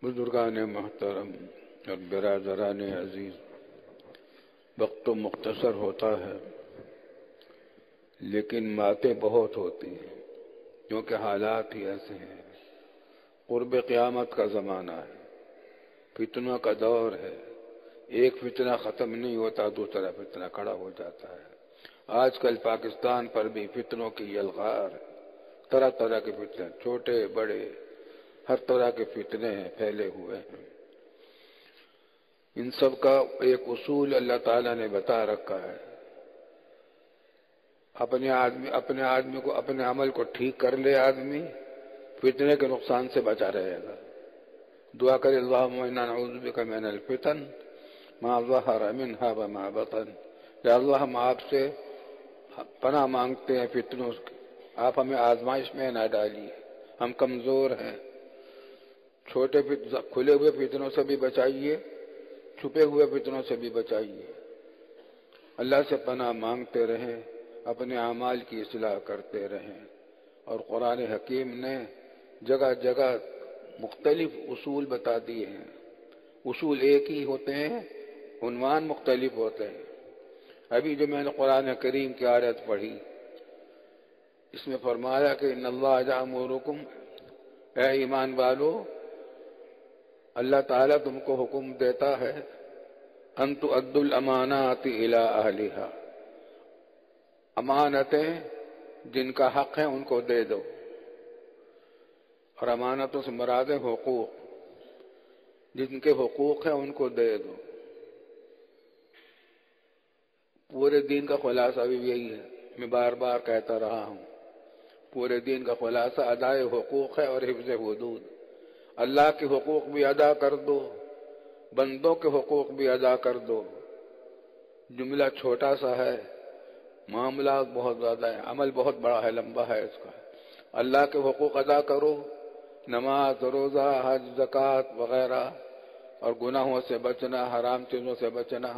بزرگان محترم اور برادران عزیز، وقت تو مختصر ہوتا ہے لیکن باتیں بہت ہوتی ہیں، کیونکہ حالات ہی ایسے ہیں۔ قرب قیامت کا زمانہ ہے، فتنوں کا دور ہے، ایک فتنہ ختم نہیں ہوتا دوسرا فتنہ کھڑا ہو جاتا ہے۔ آج کل پاکستان پر بھی فتنوں کی یلغار ہے، طرح طرح کے فتنے، چھوٹے بڑے ہر طرح کے فتنے پھیلے ہوئے ہیں۔ ان سب کا ایک اصول اللہ تعالیٰ نے بتا رکھا ہے، اپنے آدمی کو اپنے عمل کو ٹھیک کر لے آدمی، فتنے کے نقصان سے بچا رہے گا۔ دعا کرے اللہم انا نعوذ بک من الفتن ما ظہر منہا وما بطن۔ یا اللہ، ہم آپ سے پناہ مانگتے ہیں فتنوں سے، آپ ہمیں آزمائش میں نہ ڈالیے، ہم کمزور ہیں۔ چھوٹے کھلے ہوئے فتنوں سے بھی بچائیے، چھپے ہوئے فتنوں سے بھی بچائیے۔ اللہ سے پناہ مانگتے رہیں، اپنے اعمال کی اصلاح کرتے رہیں۔ اور قرآن حکیم نے جگہ جگہ مختلف اصول بتا دیے ہیں۔ اصول ایک ہی ہوتے ہیں، عنوان مختلف ہوتے ہیں۔ ابھی جو میں نے قرآن کریم کی آیت پڑھی، اس میں فرمایا کہ ان اللہ یأمرکم، اے ایمان والو، اللہ تعالیٰ تم کو حکم دیتا ہے ان تؤدوا الامانات الی اہلہا، امانتیں جن کا حق ہے ان کو دے دو۔ اور امانتوں سے مراد ہے حقوق، جن کے حقوق ہیں ان کو دے دو۔ پورے دین کا خلاصہ بھی یہی ہے، میں بار بار کہتا رہا ہوں، پورے دین کا خلاصہ ادائے حقوق ہے اور حفظ حدود۔ اللہ کے حقوق بھی ادا کر دو، بندوں کے حقوق بھی ادا کر دو۔ جملہ چھوٹا سا ہے، معاملات بہت زیادہ ہیں، عمل بہت بڑا ہے، لمبا ہے اس کا۔ اللہ کے حقوق ادا کرو، نماز، روزہ، حج، زکوٰۃ وغیرہ، اور گناہوں سے بچنا، حرام چیزوں سے بچنا،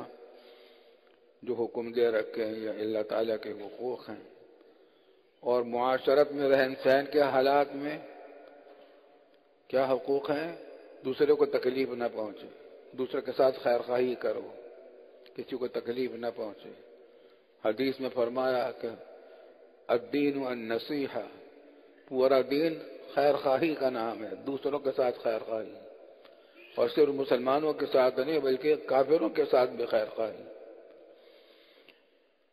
جو حکم دے رکھے ہیں یہ اللہ تعالیٰ کے حقوق ہیں۔ اور معاشرت میں رہن سہن کے حالات میں کیا حقوق ہیں؟ دوسرے کو تکلیف نہ پہنچے، دوسرے کے ساتھ خیر خواہی کرو، کسی کو تکلیف نہ پہنچے۔ حدیث میں فرمایا کہ الدین النصیحہ، پورا دین خیر خواہی کا نام ہے، دوسروں کے ساتھ خیر خواہی، اور صرف مسلمانوں کے ساتھ نہیں بلکہ کافروں کے ساتھ بھی خیر خواہی۔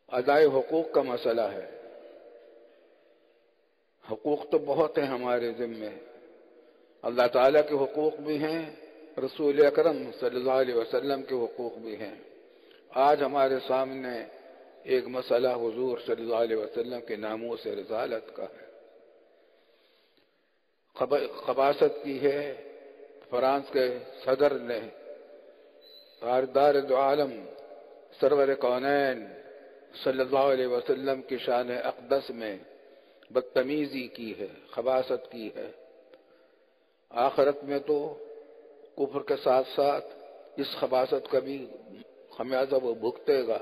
ادائے حقوق کا مسئلہ ہے، حقوق تو بہت ہیں ہمارے ذمے، اللہ تعالیٰ کے حقوق بھی ہیں، رسول اکرم صلی اللہ علیہ وسلم کے حقوق بھی ہیں۔ آج ہمارے سامنے ایک مسئلہ حضور صلی اللہ علیہ وسلم کے ناموس رسالت کا ہے۔ خباثت کی ہے، فرانس کے صدر نے تاجدار دو عالم سرور کونین صلی اللہ علیہ وسلم کی شان اقدس میں بدتمیزی کی ہے، خباثت کی ہے۔ آخرت میں تو کفر کے ساتھ ساتھ اس خباثت کا بھی خمیازہ وہ بھگتے گا،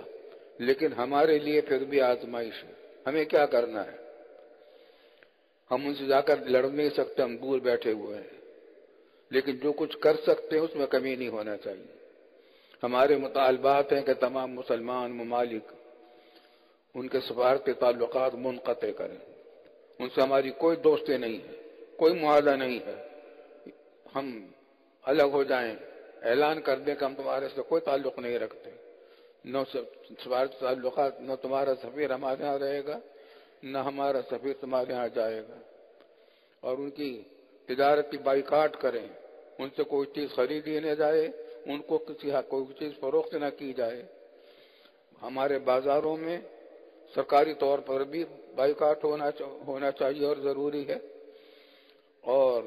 لیکن ہمارے لیے پھر بھی آزمائش ہے۔ ہمیں کیا کرنا ہے؟ ہم ان سے جا کر لڑ نہیں سکتے، ہم دور بیٹھے ہوئے ہیں، لیکن جو کچھ کر سکتے ہیں اس میں کمی نہیں ہونا چاہیے۔ ہمارے مطالبات ہیں کہ تمام مسلمان ممالک ان کے سفارتی تعلقات منقطع کریں، ان سے ہماری کوئی دوستی نہیں ہے، کوئی معاہدہ نہیں ہے، ہم الگ ہو جائیں، اعلان کر دیں کہ ہم تمہارے سے کوئی تعلق نہیں رکھتے، نہ سفارتی تعلقات، نہ تمہارا سفیر ہمارے ہاں رہے گا، نہ ہمارا سفیر تمہارے ہاں جائے گا۔ اور ان کی تجارتی بائیکاٹ کریں، ان سے کوئی چیز خریدی نہ جائے، ان کو کوئی چیز فروخت نہ کی جائے۔ ہمارے بازاروں میں سرکاری طور پر بھی بائیکاٹ ہونا چاہیے اور ضروری ہے، اور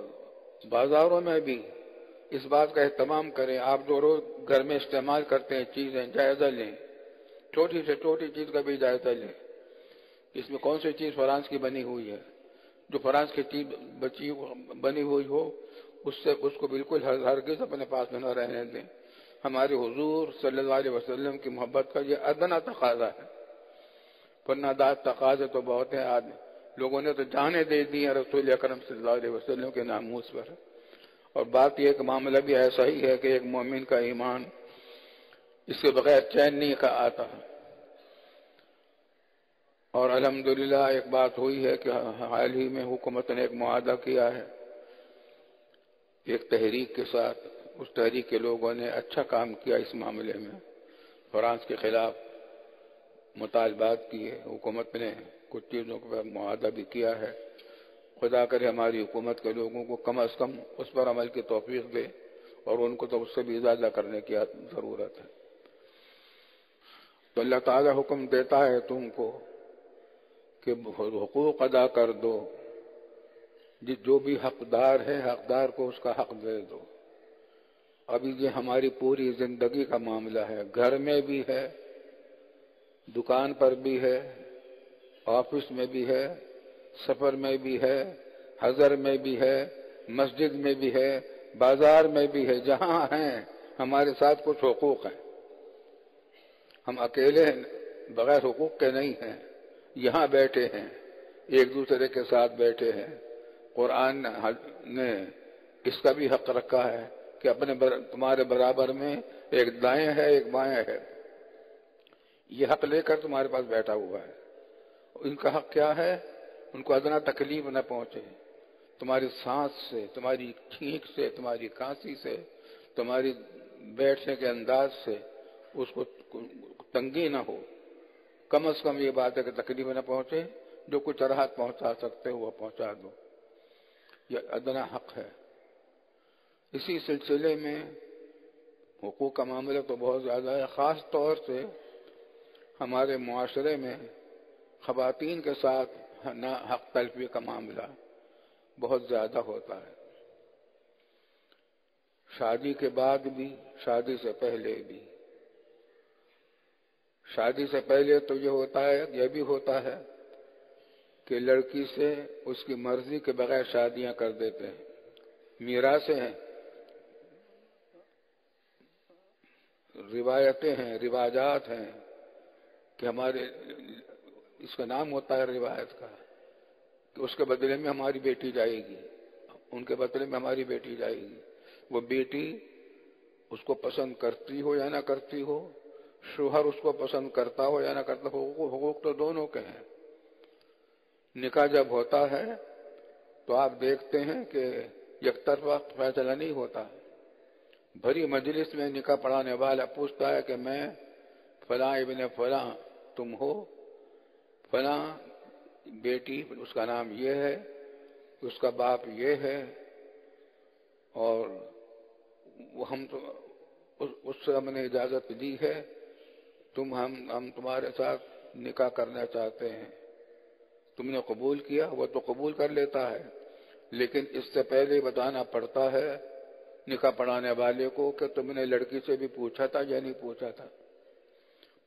بازاروں میں بھی اس بات کا اہتمام کریں، آپ جو روز گھر میں استعمال کرتے ہیں چیزیں جائزہ لیں، چھوٹی سے چھوٹی چیز کا بھی جائزہ لیں، اس میں کون سی چیز فرانس کی بنی ہوئی ہے، جو فرانس کی چیز بنی ہوئی ہو اس کو بالکل ہرگز اپنے پاس میں نہ رہنے دیں۔ ہمارے حضور صلی اللہ علیہ وسلم کی محبت کا یہ ادنیٰ تقاضا ہے، ورنہ داد تقاضے تو بہت ہیں۔ لوگوں نے تو جانیں دے دی ہیں رسول اکرم صلی اللہ علیہ وسلم کے ناموس پر، اور بات یہ کہ معاملہ بھی ایسا ہی ہے کہ ایک مومن کا ایمان اس کے بغیر چین نہیں کا آتا. اور الحمدللہ ایک بات ہوئی ہے کہ حال ہی میں حکومت نے ایک معاہدہ کیا ہے ایک تحریک کے ساتھ. اس تحریک کے لوگوں نے اچھا کام کیا اس معاملے میں، فرانس کے خلاف مطالبات کیے. حکومت نے کچھ چیزوں پر معاہدہ بھی کیا ہے. خدا کرے ہماری حکومت کے لوگوں کو کم از کم اس پر عمل کی توفیق دے، اور ان کو تو اس سے بھی زیادہ کرنے کی ضرورت ہے. تو اللہ تعالیٰ حکم دیتا ہے تم کو کہ حقوق ادا کر دو، جو بھی حقدار ہے حقدار کو اس کا حق دے دو. ابھی یہ ہماری پوری زندگی کا معاملہ ہے، گھر میں بھی ہے، دکان پر بھی ہے، آفس میں بھی ہے، سفر میں بھی ہے، حضر میں بھی ہے، مسجد میں بھی ہے، بازار میں بھی ہے. جہاں ہیں ہمارے ساتھ کچھ حقوق ہیں. ہم اکیلے بغیر حقوق کے نہیں ہیں. یہاں بیٹھے ہیں، ایک دوسرے کے ساتھ بیٹھے ہیں. قرآن نے اس کا بھی حق رکھا ہے کہ تمہارے برابر میں ایک دائیں ہے ایک بائیں ہے. یہ حق لے کر تمہارے پاس بیٹھا ہوا ہے. ان کا حق کیا ہے؟ ان کو ادنا تکلیف نہ پہنچے. تمہاری سانس سے، تمہاری چھینک سے، تمہاری کھانسی سے، تمہاری بیٹھنے کے انداز سے اس کو تنگی نہ ہو. کم از کم یہ بات ہے کہ تکلیف نہ پہنچے. جو کچھ راحت پہنچا سکتے ہو وہ پہنچا دو. یہ ادنا حق ہے. اسی سلسلے میں حقوق کا معاملہ تو بہت زیادہ ہے. خاص طور سے ہمارے معاشرے میں خواتین کے ساتھ حق تلفی کا معاملہ بہت زیادہ ہوتا ہے. شادی کے بعد بھی، شادی سے پہلے بھی. شادی سے پہلے تو یہ بھی ہوتا ہے کہ لڑکی سے اس کی مرضی کے بغیر شادیاں کر دیتے ہیں. میراثیں ہیں، روایتیں ہیں، رواجات ہیں کہ ہمارے اس کا نام ہوتا ہے روایت کا کہ اس کے بدلے میں ہماری بیٹی جائے گی، ان کے بدلے میں ہماری بیٹی جائے گی. وہ بیٹی اس کو پسند کرتی ہو یا نہ کرتی ہو، شوہر اس کو پسند کرتا ہو یا نہ کرتا ہو، حقوق تو دونوں کے ہیں. نکاح جب ہوتا ہے تو آپ دیکھتے ہیں کہ یک طرفہ فیصلہ نہیں ہوتا. بھری مجلس میں نکاح پڑھانے والا پوچھتا ہے کہ میں فلاں ابن فلاں تم ہو، فلاں بیٹی اس کا نام یہ ہے، اس کا باپ یہ ہے، اور ہم تو اس سے ہم نے اجازت دی ہے، ہم تمہارے ساتھ نکاح کرنا چاہتے ہیں. تم نے قبول کیا؟ وہ تو قبول کر لیتا ہے، لیکن اس سے پہلے بتانا پڑتا ہے نکاح پڑھانے والے کو کہ تم نے لڑکی سے بھی پوچھا تھا یا نہیں پوچھا تھا.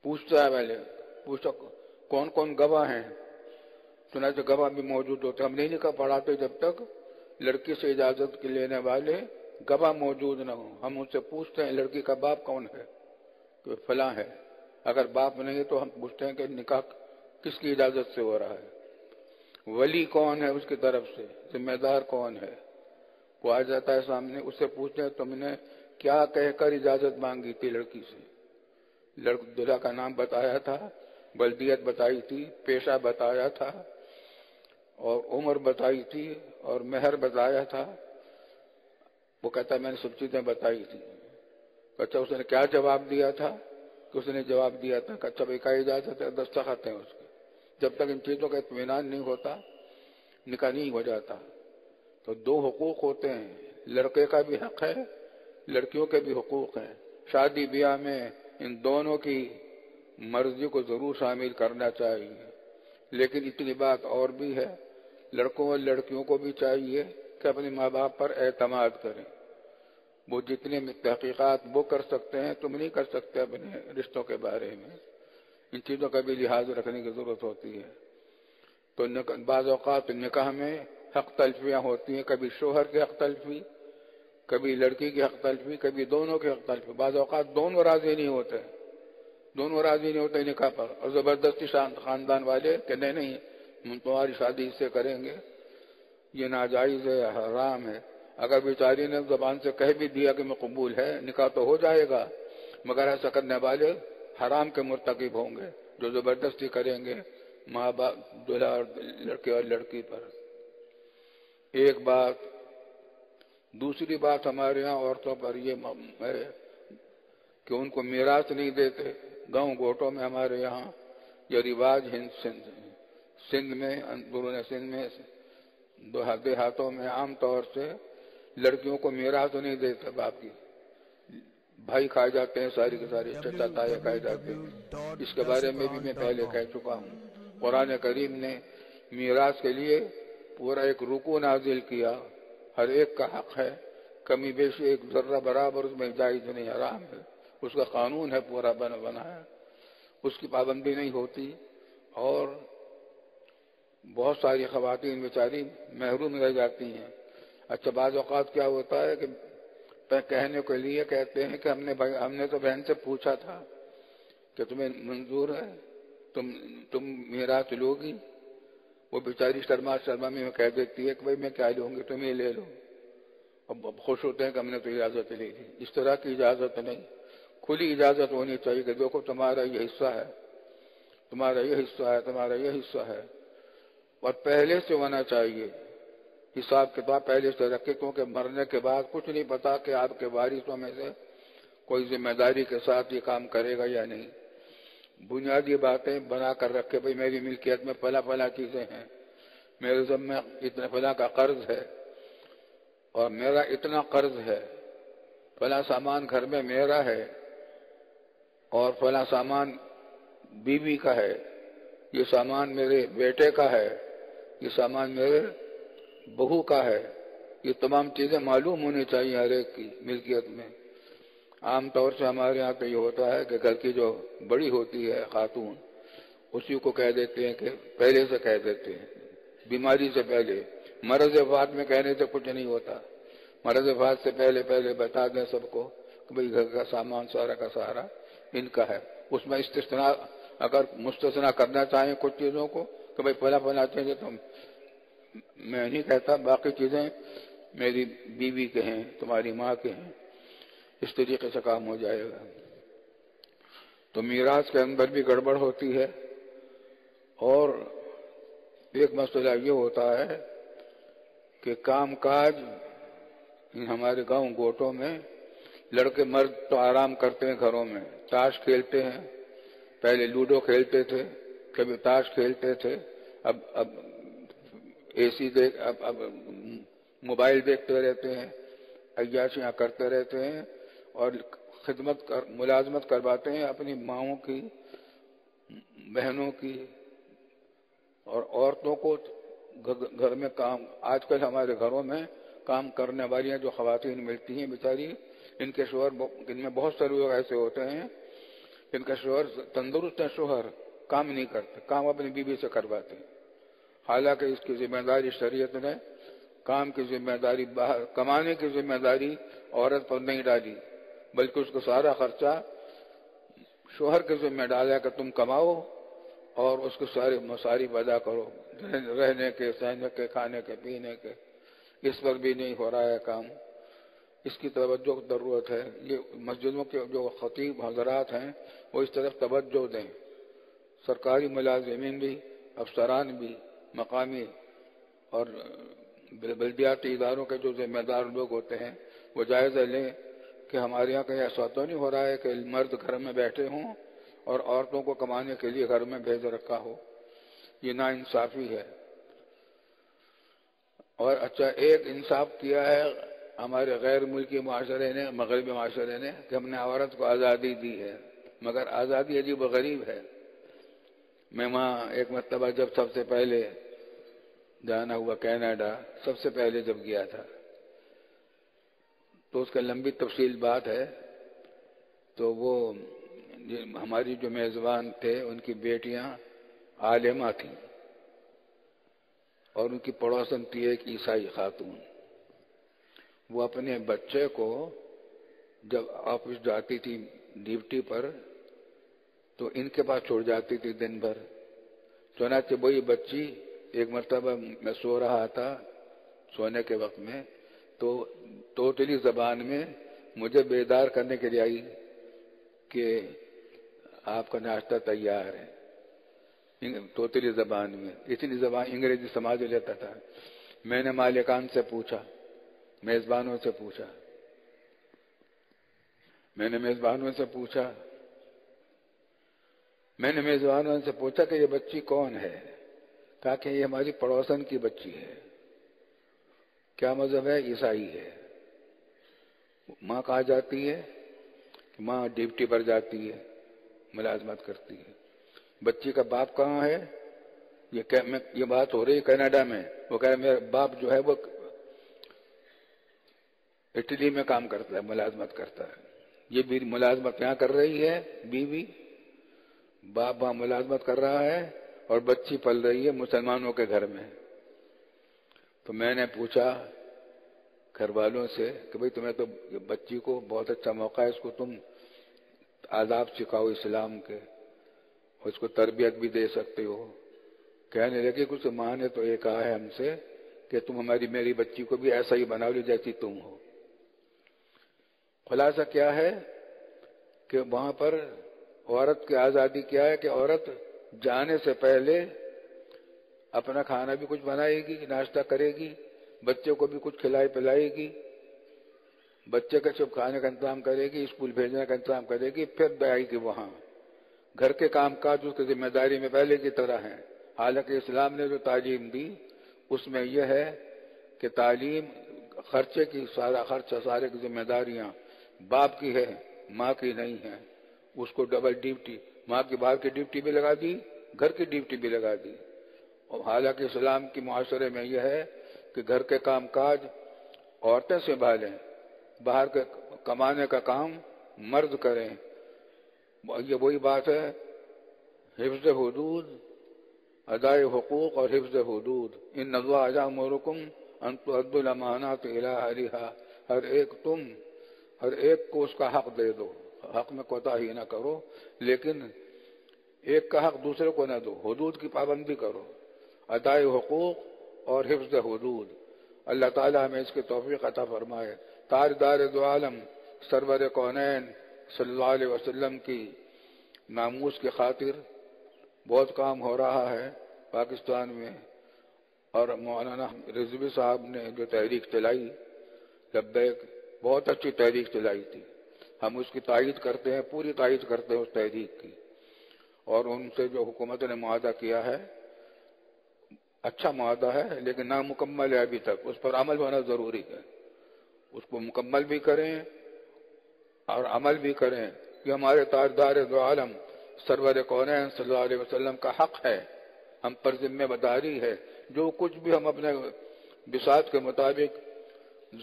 پوچھتا ہے پہلے، پوچھا کون کون گواہ ہیں. چنانچہ گواہ بھی موجود ہوتے. ہم نہیں نکاح پڑھاتے جب تک لڑکی سے اجازت کے لینے والے گواہ موجود نہ ہوں. ہم ان سے پوچھتے ہیں لڑکی کا باپ کون ہے، کہ فلاں ہے. اگر باپ نہیں تو ہم پوچھتے ہیں کہ نکاح کس کی اجازت سے ہو رہا ہے، ولی کون ہے اس کی طرف سے، ذمہ دار کون ہے. وہ آ جاتا ہے سامنے، اس سے پوچھتے ہیں تم نے کیا کہہ کر اجازت مانگی تھی لڑکی سے. دلہا کا نام بتایا تھا، بلدیت بتائی تھی، پیشہ بتایا تھا، اور عمر بتائی تھی، اور مہر بتایا تھا. وہ کہتا ہے میں نے سب چیزیں بتائی تھی. اچھا اس نے کیا جواب دیا تھا؟ کہ اس نے جواب دیا تھا کہ اچھا بھائی کا اجازت ہے، دستخط ہیں اس کے. جب تک ان چیزوں کا اطمینان نہیں ہوتا نکاح نہیں ہو جاتا. تو دو حقوق ہوتے ہیں، لڑکے کا بھی حق ہے، لڑکیوں کے بھی حقوق ہیں. شادی بیاہ میں ان دونوں کی مرضی کو ضرور شامل کرنا چاہیے. لیکن اتنی بات اور بھی ہے، لڑکوں اور لڑکیوں کو بھی چاہیے کہ اپنے ماں باپ پر اعتماد کریں. وہ جتنے تحقیقات وہ کر سکتے ہیں تم نہیں کر سکتے اپنے رشتوں کے بارے میں. ان چیزوں کا بھی لحاظ رکھنے کی ضرورت ہوتی ہے. تو بعض اوقات نکاح میں حق تلفیاں ہوتی ہیں، کبھی شوہر کی حق تلفی، کبھی لڑکی کی حق تلفی، کبھی دونوں کی حق تلفی. بعض اوقات دونوں راضی نہیں ہوتے نکاح پر، اور زبردستی خاندان والے کہ نہیں ہم تمہاری شادی اس سے کریں گے، یہ ناجائز ہے، حرام ہے. اگر بیچاری نے زبان سے کہہ بھی دیا کہ میں قبول ہے، نکاح تو ہو جائے گا، مگر ایسا کرنے والے حرام کے مرتکب ہوں گے جو زبردستی کریں گے ماں باپ دلہا اور لڑکے اور لڑکی پر۔ ایک بات۔ دوسری بات ہمارے یہاں عورتوں پر یہ ہے کہ ان کو میراث نہیں دیتے۔ گاؤں گوٹوں میں ہمارے یہاں یہ رواج سندھ میں، اندرون سندھ میں، دیہاتوں میں عام طور سے لڑکیوں کو میراث نہیں دیتے، باپ کی بھائی کھائے جاتے ہیں، ساری کے ساری چچا تایا کھائے جاتے ہیں۔ اس کے بارے میں بھی میں پہلے کہہ چکا ہوں۔ قرآن کریم نے میراث کے لیے پورا ایک رکوع نازل کیا، ہر ایک کا حق ہے، کمی بیشی ایک ذرہ برابر اس میں جائز نہیں، حرام ہے، اس کا قانون ہے پورا بنا ہے، اس کی پابندی نہیں ہوتی، اور بہت ساری خواتین بیچاری محروم رہ جاتی ہیں۔ اچھا بعض اوقات کیا ہوتا ہے کہ کہنے کے لیے کہتے ہیں کہ ہم نے تو بہن سے پوچھا تھا کہ تمہیں منظور ہے، تم میراث لو گی؟ وہ بیچاری شرما میں کہہ دیتی ہے کہ بھائی میں کیا لوں گی، تم یہ لے لو۔ اب خوش ہوتے ہیں کہ ہم نے تو اجازت لی تھی۔ اس طرح کی اجازت نہیں، کھلی اجازت ہونی چاہیے کہ دیکھو تمہارا یہ حصہ ہے، تمہارا یہ حصہ ہے، تمہارا یہ حصہ ہے، اور پہلے سے ہونا چاہیے، حساب کتاب پہلے سے رکھے، کیونکہ مرنے کے بعد کچھ نہیں پتا کہ آپ کے وارثوں میں سے کوئی ذمہ داری کے ساتھ یہ کام کرے گا یا نہیں۔ بنیادی باتیں بنا کر رکھے، بھئی میری ملکیت میں فلاں چیزیں ہیں، میرے ذمہ اتنا فلاں کا قرض ہے، اور میرا اتنا قرض ہے، فلاں سامان گھر میں میرا ہے، اور فلاں سامان بیوی کا ہے، یہ سامان میرے بیٹے کا ہے، یہ سامان میرے بہو کا ہے۔ یہ تمام چیزیں معلوم ہونی چاہیے ہر ایک کی ملکیت میں۔ عام طور سے ہمارے یہاں تو یہ ہوتا ہے کہ گھر کی جو بڑی ہوتی ہے خاتون، اسی کو کہہ دیتے ہیں کہ پہلے سے کہہ دیتے ہیں، بیماری سے پہلے، مرض وفات میں کہنے سے کچھ نہیں ہوتا، مرض وفات سے پہلے بتا دیں سب کو کہ بھئی گھر کا سامان سارا کا سارا ان کا ہے۔ اس میں استثناء اگر مستثنا کرنا چاہیں کچھ چیزوں کو کہ بھئی فلاں چیزیں تو میں نہیں کہتا، باقی چیزیں میری بیوی کے ہیں، تمہاری ماں کے ہیں، اس طریقے سے کام ہو جائے گا۔ تو میراث کے اندر بھی گڑبڑ ہوتی ہے، اور ایک مسئلہ یہ ہوتا ہے کہ کام کاج ہمارے گاؤں گوٹوں میں لڑکے مرد تو آرام کرتے ہیں گھروں میں، تاش کھیلتے ہیں، پہلے لوڈو کھیلتے تھے، کبھی تاش کھیلتے تھے، اب اے سی اب موبائل دیکھتے رہتے ہیں، عیاشیاں کرتے رہتے ہیں، اور ملازمت کرواتے ہیں اپنی ماؤں کی، بہنوں کی، اور عورتوں کو گھر میں کام۔ آج کل ہمارے گھروں میں کام کرنے والی جو خواتین ملتی ہیں بیچاری، ان کے شوہر، ان میں بہت سارے لوگ ایسے ہوتے ہیں ان کا شوہر تندرست ہے، شوہر کام نہیں کرتے، کام اپنی بیوی سے کرواتے ہیں، حالانکہ اس کی ذمہ داری شریعت نے کام کی ذمہ داری، باہر کمانے کی ذمہ داری عورت پر نہیں ڈالی، بلکہ اس کو سارا خرچہ شوہر کے ذمہ ڈالا کہ تم کماؤ اور اس کے سارے مصارف ادا کرو، رہنے کے، سہنے کے، کھانے کے، پینے کے۔ اس پر بھی نہیں ہو رہا ہے کام، اس کی توجہ ضرورت ہے۔ یہ مسجدوں کے جو خطیب حضرات ہیں وہ اس طرف توجہ دیں، سرکاری ملازمین بھی، افسران بھی، مقامی اور بلدیاتی اداروں کے جو ذمہ دار لوگ ہوتے ہیں وہ جائزہ لیں کہ ہمارے یہاں کہیں ایسا تو نہیں ہو رہا ہے کہ مرد گھر میں بیٹھے ہوں اور عورتوں کو کمانے کے لیے گھر میں بھیج رکھا ہو، یہ ناانصافی ہے۔ اور اچھا ایک انصاف کیا ہے ہمارے غیر ملکی معاشرے نے، مغربی معاشرے نے، کہ ہم نے عورت کو آزادی دی ہے، مگر آزادی عجیب و غریب ہے۔ میں وہاں ایک مرتبہ جب سب سے پہلے جانا ہوا کینیڈا، سب سے پہلے جب گیا تھا، تو اس کا لمبی تفصیل بات ہے، تو وہ ہماری جو میزبان تھے ان کی بیٹیاں عالمہ تھیں، اور ان کی پڑوسن تھی ایک عیسائی خاتون۔ وہ اپنے بچے کو جب آفس جاتی تھی ڈیوٹی پر تو ان کے پاس چھوڑ جاتی تھی دن بھر، چنانچہ وہی بچی ایک مرتبہ میں سو رہا تھا، سونے کے وقت میں تو توتلی زبان میں مجھے بیدار کرنے کے لیے آئی کہ آپ کا ناشتہ تیار ہے، توتلی زبان میں. اسی زبان انگریزی سمجھ لیتا تھا. میں نے مالکان سے پوچھا، میزبانوں سے پوچھا، میں نے میزبانوں سے پوچھا کہ یہ بچی کون ہے؟ کہا کہ یہ ہماری پڑوسن کی بچی ہے. کیا مذہب ہے؟ عیسائی ہے. ماں کہاں جاتی ہے؟ ماں ڈیوٹی پر جاتی ہے، ملازمت کرتی ہے. بچی کا باپ کہاں ہے؟ یہ بات ہو رہی ہے کینیڈا میں. وہ کہہ رہا میرا باپ جو ہے وہ اٹلی میں کام کرتا ہے، ملازمت کرتا ہے. یہ بھی ملازمت یہاں کر رہی ہے بیوی، باپ وہاں ملازمت کر رہا ہے اور بچی پل رہی ہے مسلمانوں کے گھر میں. تو میں نے پوچھا گھر والوں سے کہ بھئی تمہیں تو بچی کو بہت اچھا موقع ہے، اس کو تم آداب سکھاؤ اسلام کے، اس کو تربیت بھی دے سکتے ہو. کہنے لگے کچھ ماں نے تو یہ کہا ہے ہم سے کہ تم میری بچی کو بھی ایسا ہی بناؤ جیسی تم ہو. خلاصہ کیا ہے کہ وہاں پر عورت کی آزادی کیا ہے کہ عورت جانے سے پہلے اپنا کھانا بھی کچھ بنائے گی، ناشتہ کرے گی، بچے کو بھی کچھ کھلائے پلائے گی، بچے کا سب کھانے کا انتظام کرے گی، اسکول بھیجنے کا انتظام کرے گی، پھر آئے گی وہاں. گھر کے کام کاج اس کی ذمہ داری میں پہلے کی طرح ہیں. حالانکہ اسلام نے جو تعلیم دی اس میں یہ ہے کہ تعلیم خرچے کی سارا خرچہ، سارے کی ذمہ داریاں باپ کی ہے، ماں کی نہیں ہے. اس کو ڈبل ڈیوٹی، ماں کی باہر کی ڈیوٹی بھی لگا دی، گھر کی ڈیوٹی بھی لگا دی. اور حالانکہ اسلام کی معاشرے میں یہ ہے کہ گھر کے کام کاج عورتیں سنبھالیں، باہر کے کمانے کا کام مرد کریں. یہ وہی بات ہے، حفظ حدود، ادائے حقوق اور حفظ حدود. ان اللہ یامرکم ان تؤدوا الامانات الی اہلھا. ہر ایک کو اس کا حق دے دو، حق میں کوتاہی نہ کرو، لیکن ایک کا حق دوسرے کو نہ دو، حدود کی پابندی کرو، ادائے حقوق اور حفظ حدود. اللہ تعالی ہمیں اس کی توفیق عطا فرمائے. تاجدار دو عالم سرور کونین صلی اللہ علیہ وسلم کی ناموس کی خاطر بہت کام ہو رہا ہے پاکستان میں. اور مولانا رضوی صاحب نے جو تحریک چلائی لبیک، بہت اچھی تحریک چلائی تھی. ہم اس کی تائید کرتے ہیں، پوری تائید کرتے ہیں اس تحریک کی. اور ان سے جو حکومت نے معاہدہ کیا ہے اچھا معاہدہ ہے، لیکن نامکمل ہے ابھی تک. اس پر عمل ہونا ضروری ہے. اس کو مکمل بھی کریں اور عمل بھی کریں. کہ ہمارے تاجدار دو عالم سرور کونین صلی اللہ علیہ وسلم کا حق ہے، ہم پر ذمہ داری ہے. جو کچھ بھی ہم اپنے بساط کے مطابق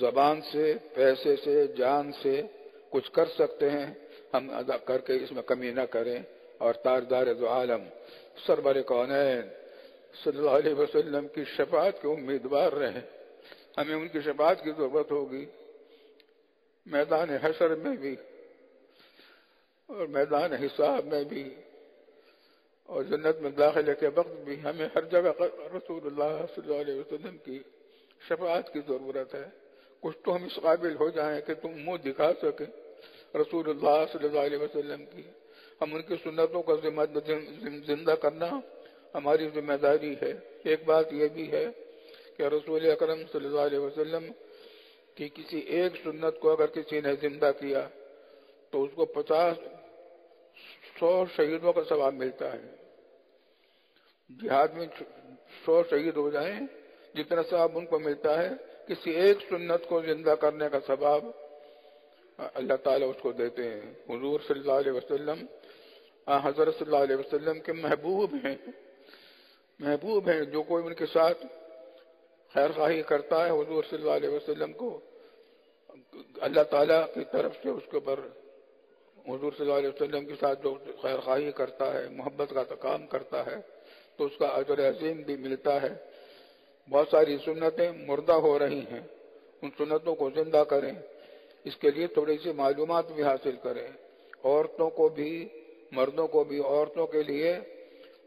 زبان سے، پیسے سے، جان سے کچھ کر سکتے ہیں ہم ادا کر کے اس میں کمی نہ کریں. اور تاجدار دو عالم سرور کونین صلی اللہ علیہ وسلم کی شفاعت کے امیدوار رہیں. ہمیں ان کی شفاعت کی ضرورت ہوگی میدان حشر میں بھی اور میدان حساب میں بھی اور جنت میں داخلے کے وقت بھی. ہمیں ہر جگہ رسول اللہ صلی اللہ علیہ وسلم کی شفاعت کی ضرورت ہے. کچھ تو ہم اس قابل ہو جائیں کہ تم منہ دکھا سکیں رسول اللہ صلی اللہ علیہ وسلم کی. ہم ان کی سنتوں کو زندہ کرنا ہماری ذمہ داری ہے. ایک بات یہ بھی ہے کہ رسول اکرم صلی اللہ علیہ وسلم کی کسی ایک سنت کو اگر کسی نے زندہ کیا تو اس کو 100 شہیدوں کا ثواب ملتا ہے. جہاد میں 100 شہید ہو جائیں جتنا ثواب ان کو ملتا ہے، کسی ایک سنت کو زندہ کرنے کا ثواب اللہ تعالیٰ اس کو دیتے ہیں. حضور صلی اللہ علیہ وسلم حضرت صلی اللہ علیہ وسلم کے محبوب ہیں. جو کوئی ان کے ساتھ خیر خواہی کرتا ہے حضور صلی اللہ علیہ وسلم کو اللہ تعالیٰ کی طرف سے اس کے اوپر حضور صلی اللہ علیہ وسلم کے ساتھ جو خیر خواہی کرتا ہے، محبت کا کام کرتا ہے تو اس کا اجر عظیم بھی ملتا ہے. بہت ساری سنتیں مردہ ہو رہی ہیں، ان سنتوں کو زندہ کریں. اس کے لیے تھوڑی سی معلومات بھی حاصل کریں. عورتوں کو بھی مردوں کو بھی. عورتوں کے لیے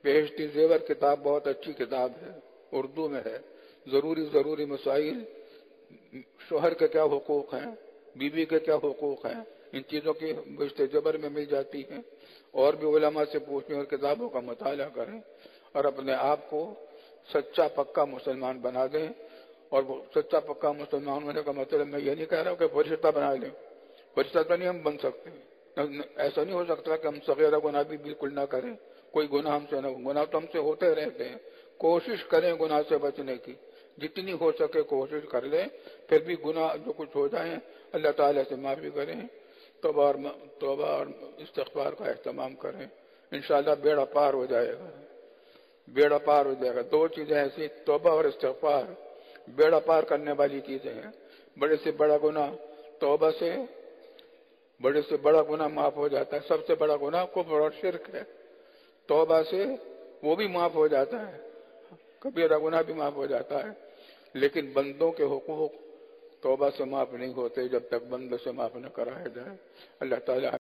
بہشتی زیور کتاب بہت اچھی کتاب ہے، اردو میں ہے. ضروری مسائل شوہر کے کیا حقوق ہیں، بیوی کے کیا حقوق ہیں، ان چیزوں کی بشت جبر میں مل جاتی ہیں. اور بھی علماء سے پوچھیں اور کتابوں کا مطالعہ کریں اور اپنے آپ کو سچا پکا مسلمان بنا دیں. اور وہ سچا پکا مسلمان ہونے کا مطلب میں یہ نہیں کہہ رہا ہوں کہ فرشتہ بنا لیں، فرشتہ تو نہیں ہم بن سکتے. ایسا نہیں ہو سکتا کہ ہم صغیرہ گناہ بھی بالکل نہ کریں، کوئی گناہ ہم سے نہ ہو. گناہ تو ہم سے ہوتے رہتے ہیں. کوشش کریں گناہ سے بچنے کی، جتنی ہو سکے کوشش کر لیں. پھر بھی گناہ جو کچھ ہو جائیں اللہ تعالیٰ سے معافی کریں، توبہ اور استغفار کا اہتمام کریں. انشاءاللہ بیڑا پار ہو جائے گا، بیڑا پار ہو جائے گا. دو چیزیں ایسی، توبہ اور استغفار، بیڑا پار کرنے والی چیزیں ہیں. بڑے سے بڑا گناہ توبہ سے، بڑے سے بڑا گناہ معاف ہو جاتا ہے. سب سے بڑا گناہ کفر اور شرک ہے، توبہ سے وہ بھی معاف ہو جاتا ہے، کبیرہ گناہ بھی معاف ہو جاتا ہے. لیکن بندوں کے حقوق توبہ سے معاف نہیں ہوتے جب تک بندوں سے معاف نہ کرایا جائے. اللہ تعالیٰ